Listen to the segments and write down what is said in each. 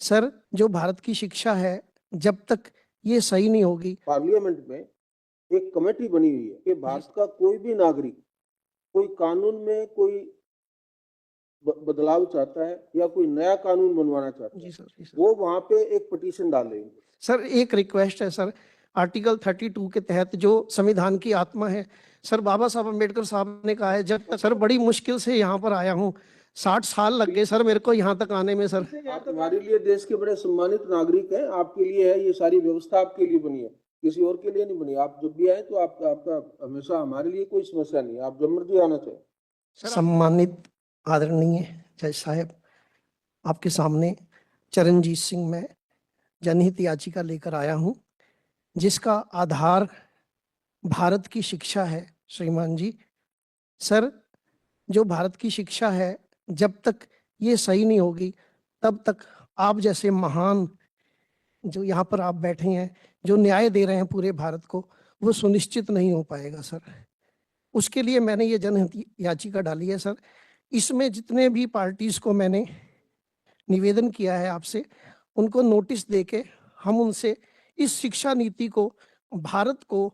Sir, जो भारत की शिक्षा है, जब तक ये सही नहीं होगी। पार्लियामेंट में एक कमेटी बनी हुई है कि भारत का कोई भी नागरिक कोई कानून में कोई बदलाव चाहता है या कोई नया कानून बनवाना चाहता है, जी सर। वो वहां पे एक पिटीशन डालेंगे। सर, एक रिक्वेस्ट है सर, आर्टिकल 32 के तहत जो संविधान की आत्मा है सर, बाबा साहब अम्बेडकर साहब ने कहा है, जब तक सर बड़ी मुश्किल से यहाँ पर आया हूँ, 60 साल लग गए सर मेरे को यहाँ तक आने में सर। आप हमारे लिए देश के बड़े सम्मानित नागरिक हैं, आपके लिए है ये सारी व्यवस्था, आपके लिए बनी है, किसी और के लिए नहीं बनी। आप जब भी आए तो आपका हमेशा हमारे लिए कोई समस्या नहीं है, आप जब मर्जी आना चाहिए। सम्मानित आदरणीय जज साहब, आपके सामने चरणजीत सिंह मैं जनहित याचिका लेकर आया हूं, जिसका आधार भारत की शिक्षा है। श्रीमान जी, सर, जो भारत की शिक्षा है, जब तक ये सही नहीं होगी, तब तक आप जैसे महान जो यहाँ पर आप बैठे हैं, जो न्याय दे रहे हैं पूरे भारत को, वो सुनिश्चित नहीं हो पाएगा सर। उसके लिए मैंने ये जनहित याचिका डाली है सर। इसमें जितने भी पार्टीज को मैंने निवेदन किया है आपसे, उनको नोटिस देके हम उनसे इस शिक्षा नीति को, भारत को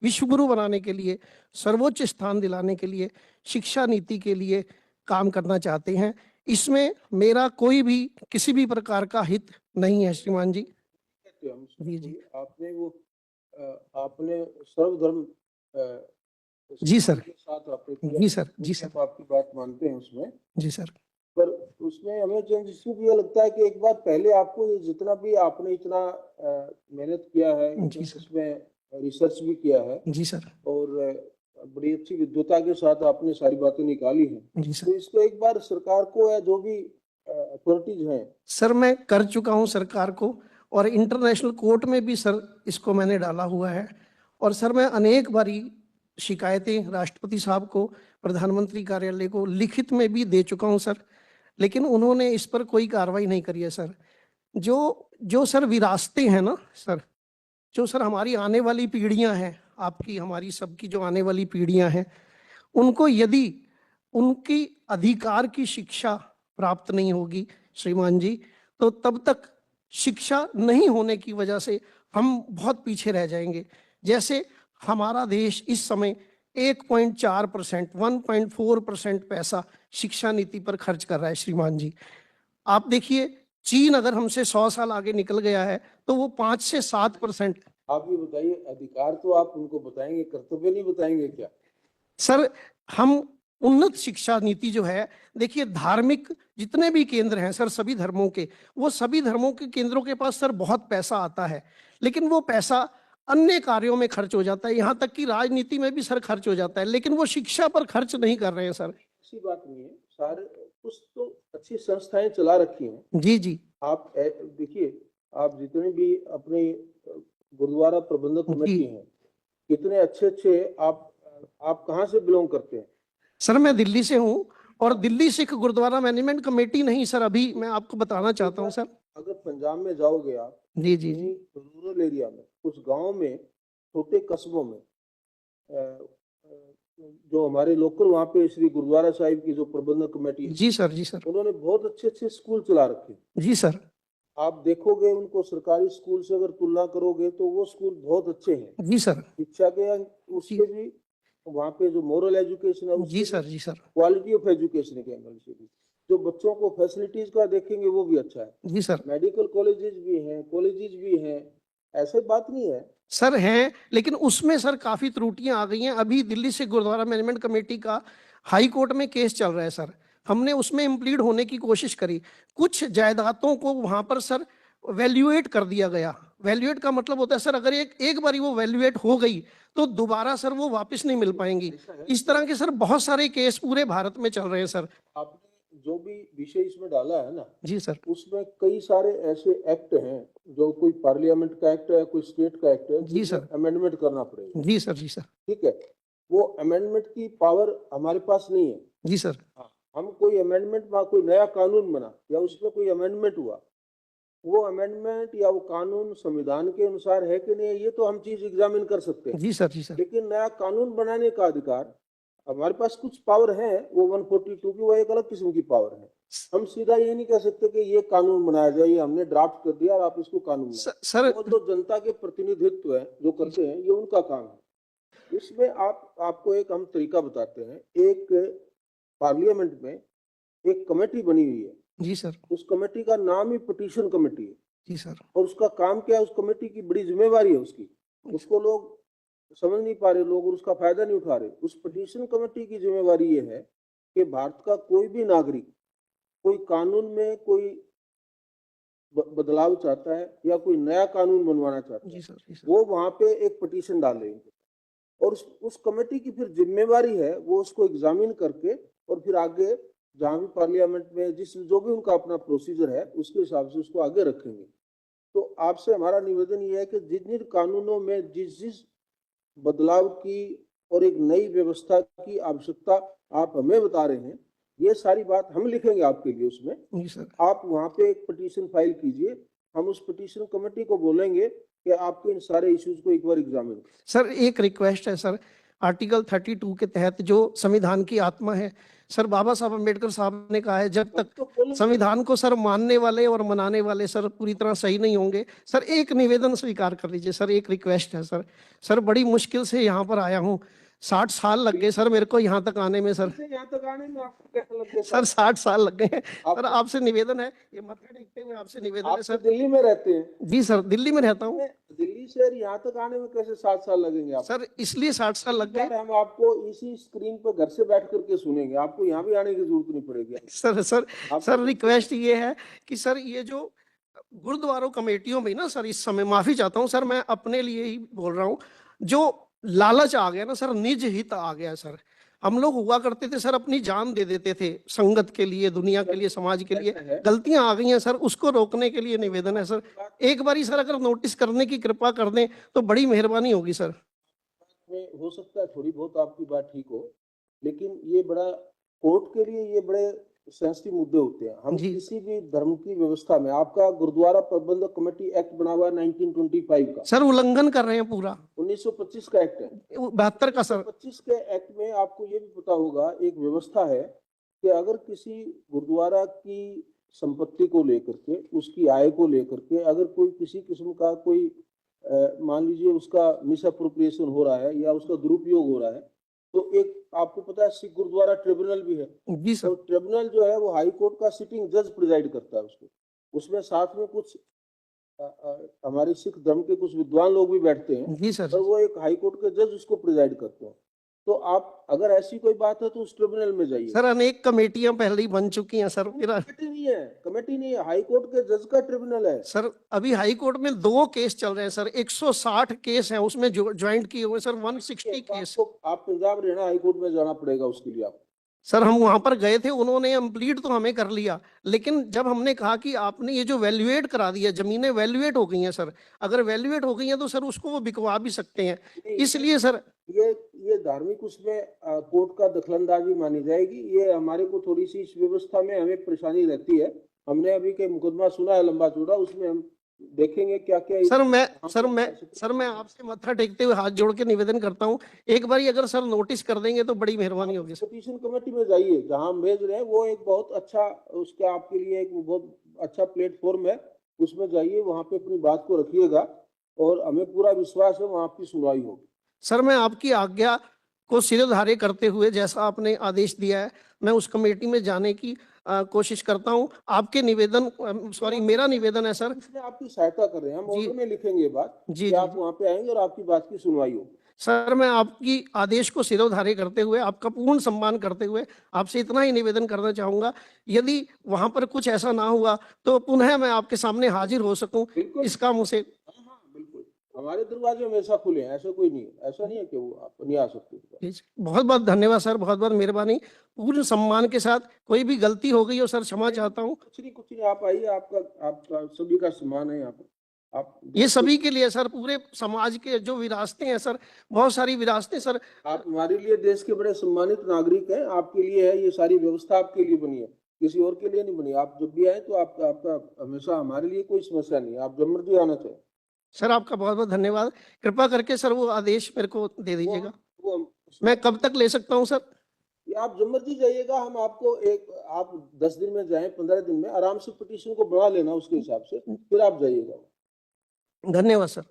विश्वगुरु बनाने के लिए, सर्वोच्च स्थान दिलाने के लिए, शिक्षा नीति के लिए काम करना चाहते हैं। इसमें मेरा कोई भी किसी भी प्रकार का हित नहीं है श्रीमान जी। जी, आपने वो आपने सर्वधर्म जी सर के साथ जी सर जी सर आपकी बात मानते हैं उसमें। जी सर, पर उसमें हमें चंद्रशेखर ये लगता है कि एक बार पहले आपको ये जितना भी आपने इतना मेहनत किया है, इसमें रिसर्च भी किया है जी सर, और बड़ी अच्छी विद्वता के साथ आपने सारी बातें निकाली हैं जी सर। तो इसको एक बार सरकार को या जो भी अथॉरिटीज हैं। सर, मैं कर चुका हूं सरकार को, और इंटरनेशनल कोर्ट में भी सर इसको मैंने डाला हुआ है। और सर, मैं अनेक बारी शिकायतें राष्ट्रपति साहब को, प्रधानमंत्री कार्यालय को लिखित में भी दे चुका हूं सर, लेकिन उन्होंने इस पर कोई कार्रवाई नहीं करी है सर। जो जो सर विरासतें हैं ना सर, जो सर हमारी आने वाली पीढ़ियां हैं, आपकी हमारी सबकी जो आने वाली पीढ़ियां हैं, उनको यदि उनकी अधिकार की शिक्षा प्राप्त नहीं होगी श्रीमान जी, तो तब तक शिक्षा नहीं होने की वजह से हम बहुत पीछे रह जाएंगे। जैसे हमारा देश इस समय 1.4%, 1.4% पैसा शिक्षा नीति पर खर्च कर रहा है श्रीमान जी। आप देखिए, चीन अगर हमसे 100 साल आगे निकल गया है तो वो 5 से 7%। आप ये बताइए, अधिकार तो आप उनको बताएंगे, कर्तव्य नहीं बताएंगे क्या? सर, हम उन्नत शिक्षा नीति जो है, देखिए धार्मिक जितने भी केंद्र हैं सर, सभी धर्मों के, वो सभी धर्मों के केंद्रों के पास सर बहुत पैसा आता है, लेकिन वो पैसा अन्य कार्यों में खर्च हो जाता है, यहाँ तक कि राजनीति में भी सर खर्च हो जाता है, लेकिन वो शिक्षा पर खर्च नहीं कर रहे हैं सर। ऐसी बात नहीं है, सारे कुछ तो अच्छी संस्थाएं चला रखी हैं। जी जी, आप देखिए, आप जितने भी अपने गुरुद्वारा प्रबंधक कमेटी हैं, कितने अच्छे अच्छे आप कहाँ से बिलोंग करते हैं? सर, मैं दिल्ली से हूँ, और दिल्ली सिख गुरुद्वारा मैनेजमेंट कमेटी नहीं सर, अभी मैं आपको बताना चाहता हूँ सर। अगर पंजाब में जाओगे आप, जी जी जी, रूरल एरिया में, कुछ गांव में, छोटे कस्बों में, जो हमारे लोकल वहाँ पे श्री गुरुद्वारा साहिब की जो प्रबंधक कमेटी है, जी सर जी सर, उन्होंने बहुत अच्छे अच्छे स्कूल चला रखे। जी सर, आप देखोगे उनको सरकारी स्कूल से अगर तुलना करोगे तो वो स्कूल बहुत अच्छे हैं। जी सर, शिक्षा के उसके भी वहाँ पे जो मोरल एजुकेशन है, जी सर जी सर, क्वालिटी ऑफ एजुकेशन के एंगल से भी जो बच्चों को फैसिलिटीज का देखेंगे वो भी अच्छा है। जी सर, मेडिकल कॉलेजेस भी हैं, कॉलेजेस भी हैं, ऐसे बात नहीं है सर हैं, लेकिन उसमें सर काफी त्रुटियां आ गई हैं। अभी दिल्ली से गुरुद्वारा मैनेजमेंट कमेटी का हाई कोर्ट में केस चल रहा है सर, हमने उसमें इम्प्लीड होने की कोशिश करी। कुछ जायदादों को वहां पर सर वैल्यूएट कर दिया गया। वैल्यूएट का मतलब होता है सर, अगर एक बारी वो वैल्यूएट हो गई तो दोबारा सर वो वापस नहीं मिल पाएंगी। इस तरह के सर बहुत सारे केस पूरे भारत में चल रहे हैं सर। आपने जो भी विषय इसमें डाला है ना, जी सर, उसमें कई सारे ऐसे एक्ट हैं, जो कोई पार्लियामेंट का एक्ट है, कोई स्टेट का एक्ट है, जी सर, अमेंडमेंट करना पड़ेगा। जी सर जी सर, ठीक है, वो अमेंडमेंट की पावर हमारे पास नहीं है। जी सर, हम कोई अमेंडमेंट, कोई नया कानून बना या उसमें कोई अमेंडमेंट हुआ, वो अमेंडमेंट या वो कानून संविधान के अनुसार है कि नहीं, ये तो हम चीज एग्जामिन कर सकते हैं। जी सर जी सर, लेकिन नया कानून बनाने का अधिकार हमारे पास कुछ पावर है, वो 142 की वो एक अलग किस्म की पावर है। हम सीधा ये नहीं कह सकते कि ये कानून बनाया जाए, ये हमने ड्राफ्ट कर दिया और आप इसको कानून बनाओ। सर वो जो जनता के प्रतिनिधित्व है जो करते हैं, ये उनका काम है। इसमें आपको एक हम तरीका बताते हैं। एक पार्लियामेंट में एक कमेटी बनी हुई है, जी सर, उस कमेटी का नाम ही पिटीशन कमेटी है। जी सर, और उसका काम क्या है, उस कमेटी की बड़ी जिम्मेवारी है उसकी, उसको लोग समझ नहीं पा रहे, लोग उसका फायदा नहीं उठा रहे। उस पिटीशन कमेटी की जिम्मेवारी ये है कि भारत का कोई भी नागरिक कोई कानून में कोई बदलाव चाहता है या कोई नया कानून बनवाना चाहता जी है, सर, जी सर, वो वहां पे एक पिटीशन डालेंगे और उस कमेटी की फिर जिम्मेवारी है वो उसको एग्जामिन करके और फिर आगे जहां भी पार्लियामेंट में जिस जो भी उनका अपना प्रोसीजर है उसके हिसाब से उसको आगे रखेंगे। तो आपसे हमारा निवेदन ये है कि जिन जिन कानूनों में जिस जिस बदलाव की और एक नई व्यवस्था की आवश्यकता आप हमें बता रहे हैं, ये सारी बात हम लिखेंगे आपके लिए उसमें। जी सर, आप वहां पे एक पिटीशन फाइल कीजिए, हम उस पिटीशन कमेटी को बोलेंगे कि आपके इन सारे इश्यूज को एक बार एग्जामिन करें। सर एक रिक्वेस्ट है सर, आर्टिकल 32 के तहत जो संविधान की आत्मा है सर, बाबा साहब अम्बेडकर साहब ने कहा है जब तक तो बोलेंगे। संविधान को सर मानने वाले और मनाने वाले सर पूरी तरह सही नहीं होंगे सर, एक निवेदन स्वीकार कर लीजिए सर, एक रिक्वेस्ट है सर। सर बड़ी मुश्किल से यहाँ पर आया हूँ, 60 साल लग गए सर मेरे को यहाँ तक आने में सर, यहाँ तक आने में आपको कैसा लग गया सर 60 साल लग गए हैं सर। आपको- आपसे निवेदन है, ये मत्था टेकते हुए आपसे निवेदन है आप तो सर। दिल्ली में रहते हैं। जी सर, दिल्ली में रहता हूँ दिल्ली से यहाँ तक आने में कैसे 7 साल लगेंगे आपको? सर, इसलिए 60 साल लग गए हम आपको इसी स्क्रीन पर घर से बैठ करके सुनेंगे, आपको यहाँ भी आने की जरूरत नहीं पड़ेगी। सर। सर रिक्वेस्ट ये है कि सर ये जो गुरुद्वारों कमेटियों में ना सर, इस समय माफी चाहता हूँ सर, मैं अपने लिए ही बोल रहा हूँ, जो लालच आ गया ना सर, निज हित आ गया सर। हम लोग हुआ करते थे सर, अपनी जान दे देते थे संगत के लिए, दुनिया के लिए, समाज के लिए। गलतियां आ गई हैं सर, उसको रोकने के लिए निवेदन है सर, एक बारी सर अगर नोटिस करने की कृपा कर दें तो बड़ी मेहरबानी होगी सर। हो सकता है थोड़ी बहुत आपकी बात ठीक हो, लेकिन ये बड़ा कोर्ट के लिए ये बड़े सेंसिटिव मुद्दे होते हैं। हम जी। किसी भी धर्म की व्यवस्था में, आपका गुरुद्वारा प्रबंधक कमेटी एक्ट बना हुआ है 1925 का, सर उल्लंघन कर रहे हैं पूरा, 1925 का एक्ट है, 72 का सर। 1925 के एक्ट में आपको ये भी पता होगा, एक व्यवस्था है कि अगर किसी गुरुद्वारा की संपत्ति को लेकर के, उसकी आय को लेकर के अगर कोई किसी किस्म का कोई मान लीजिए उसका मिस अप्रोप्रिएशन हो रहा है या उसका दुरुपयोग हो रहा है, तो एक आपको पता है सिख गुरुद्वारा ट्रिब्यूनल भी है। जी सर। तो ट्रिब्यूनल जो है वो हाई कोर्ट का सिटिंग जज प्रिजाइड करता है उसको, उसमें साथ में कुछ हमारे सिख धर्म के कुछ विद्वान लोग भी बैठते हैं। जी सर। और वो एक हाई कोर्ट के जज उसको प्रिजाइड करते हैं। तो आप अगर ऐसी कोई बात है तो उस ट्रिब्यूनल में जाइए। सर अनेक कमेटियां पहले ही बन चुकी हैं सर, मेरा कमेटी नहीं है, हाई कोर्ट के जज का ट्रिब्यूनल है सर। अभी हाई कोर्ट में 2 केस चल रहे हैं सर, 160 केस हैं उसमें ज्वाइंट किए हुए सर, 160 केस। आप पंजाब हरियाणा हाई कोर्ट में जाना पड़ेगा उसके लिए आपको। सर हम वहां पर गए थे, उन्होंने कंप्लीट तो हमें कर लिया, लेकिन जब हमने कहा कि आपने ये जो वैल्यूएट करा दिया, जमीनें वैल्यूएट हो गई हैं सर, अगर वैल्यूएट हो गई हैं तो सर उसको वो बिकवा भी सकते हैं, इसलिए सर ये धार्मिक उसमें कोर्ट का दखलंदाजी मानी जाएगी। ये हमारे को थोड़ी सी इस व्यवस्था में हमें परेशानी रहती है। हमने अभी के मुकदमा सुना है लंबा चौड़ा, उसमें हम देखेंगे क्या क्या। सर मैं आपसे मत्था टेकते हुए हाथ जोड़ के निवेदन करता हूं, एक बार अगर सर नोटिस कर देंगे तो बड़ी मेहरबानी होगी। पिटीशन कमेटी में जाइए, जहां हम भेज रहे हैं वो एक बहुत अच्छा, उसका आपके लिए एक बहुत अच्छा प्लेटफॉर्म है, उसमें जाइए, वहां पे अपनी बात को रखिएगा और हमें पूरा विश्वास है वहां आपकी सुनवाई होगी। सर मैं आपकी आज्ञा को सिरधार्य करते हुए जैसा आपने आदेश दिया है, मैं उस कमेटी में जाने की कोशिश करता हूं। आपके निवेदन, सॉरी मेरा निवेदन है सर, इसमें आपकी सहायता कर रहे हैं, हम ऑर्डर में लिखेंगे ये बात जी, कि आप वहां पे आएंगे और आपकी बात की सुनवाई होगी। सर मैं आपकी आदेश को सिरोधार्य करते हुए, आपका पूर्ण सम्मान करते हुए आपसे इतना ही निवेदन करना चाहूंगा, यदि वहां पर कुछ ऐसा ना हुआ तो पुनः मैं आपके सामने हाजिर हो सकूं इस काम से। हाँ बिल्कुल, हमारे दरवाजे हमेशा खुले हैं, ऐसा कोई नहीं है, ऐसा नहीं है कि वो आप नहीं आ सकते। बहुत बहुत धन्यवाद सर, बहुत बहुत मेहरबानी, पूर्ण सम्मान के साथ। कोई भी गलती हो गई हो सर, क्षमा चाहता हूँ। कुछ नहीं, आप आइए, आपका सभी का सम्मान है यहाँ पर। आप ये सभी के लिए सर, पूरे समाज के जो विरासतें हैं सर, बहुत सारी विरासतें सर। आप हमारे लिए देश के बड़े सम्मानित नागरिक हैं, आपके लिए है ये सारी व्यवस्था, आपके लिए बनी है, किसी और के लिए नहीं बनी। आप जब भी आए तो आपका हमेशा हमारे लिए कोई समस्या नहीं है, आप जब मर्जी आना चाहिए। सर आपका बहुत बहुत धन्यवाद, कृपा करके सर वो आदेश मेरे को दे दीजिएगा। मैं कब तक ले सकता हूँ सर? आप जब मर्जी जाइएगा, हम आपको आप 10 दिन में जाएं, 15 दिन में आराम से पिटीशन को बढ़ा लेना उसके हिसाब से, फिर आप जाइएगा। धन्यवाद सर।